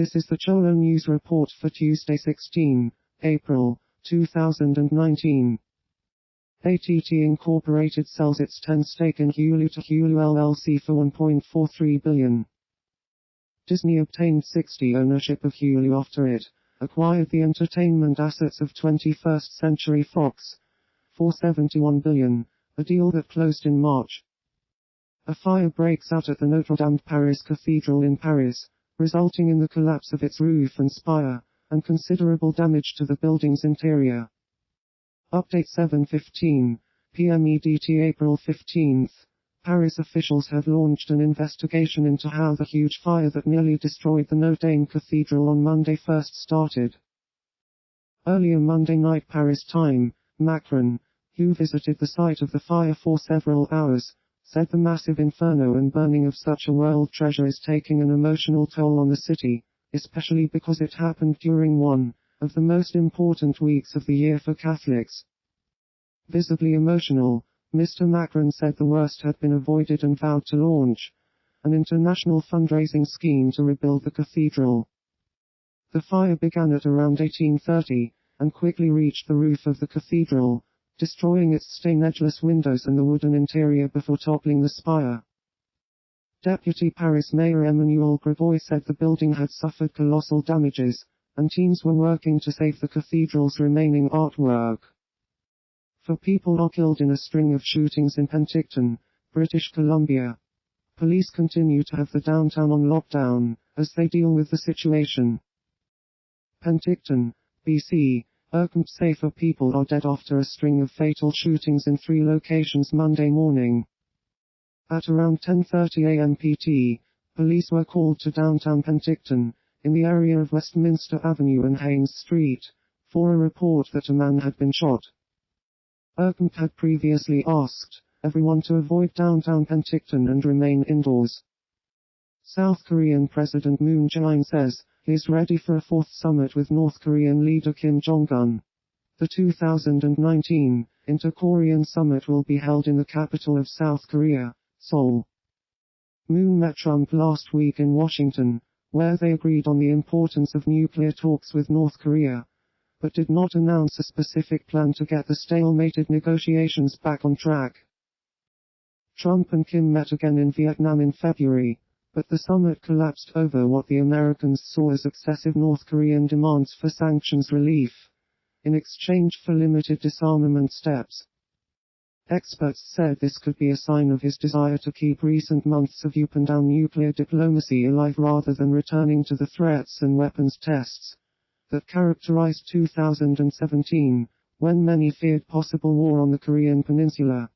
This is the Cholo News Report for Tuesday 16 April 2019. ATT Incorporated sells its 10 stake in Hulu to Hulu LLC for $1.43 billion. Disney obtained 60% ownership of Hulu after it acquired the entertainment assets of 21st Century Fox for $71 billion, a deal that closed in March. A fire breaks out at the Notre Dame de Paris Cathedral in Paris, resulting in the collapse of its roof and spire, and considerable damage to the building's interior. Update 7:15 p.m. EDT April 15. Paris officials have launched an investigation into how the huge fire that nearly destroyed the Notre Dame Cathedral on Monday first started. Earlier Monday night Paris time, Macron, who visited the site of the fire for several hours, said the massive inferno and burning of such a world treasure is taking an emotional toll on the city, especially because it happened during one of the most important weeks of the year for Catholics. Visibly emotional, Mr. Macron said the worst had been avoided and vowed to launch an international fundraising scheme to rebuild the cathedral. The fire began at around 1830, and quickly reached the roof of the cathedral, destroying its stain-edgeless windows and the wooden interior before toppling the spire. Deputy Paris Mayor Emmanuel Gravoy said the building had suffered colossal damages, and teams were working to save the cathedral's remaining artwork. 4 people are killed in a string of shootings in Penticton, British Columbia. Police continue to have the downtown on lockdown, as they deal with the situation. Penticton, BC. Say 4 people are dead after a string of fatal shootings in 3 locations Monday morning. At around 10:30 a.m. PT, police were called to downtown Penticton, in the area of Westminster Avenue and Haynes Street, for a report that a man had been shot. Urkamp had previously asked everyone to avoid downtown Penticton and remain indoors. South Korean President Moon Jae-in says he is ready for a 4th summit with North Korean leader Kim Jong-un. The 2019 Inter-Korean Summit will be held in the capital of South Korea, Seoul. Moon met Trump last week in Washington, where they agreed on the importance of nuclear talks with North Korea, but did not announce a specific plan to get the stalemated negotiations back on track. Trump and Kim met again in Vietnam in February, but the summit collapsed over what the Americans saw as excessive North Korean demands for sanctions relief, in exchange for limited disarmament steps. Experts said this could be a sign of his desire to keep recent months of up-and-down nuclear diplomacy alive rather than returning to the threats and weapons tests that characterized 2017, when many feared possible war on the Korean Peninsula.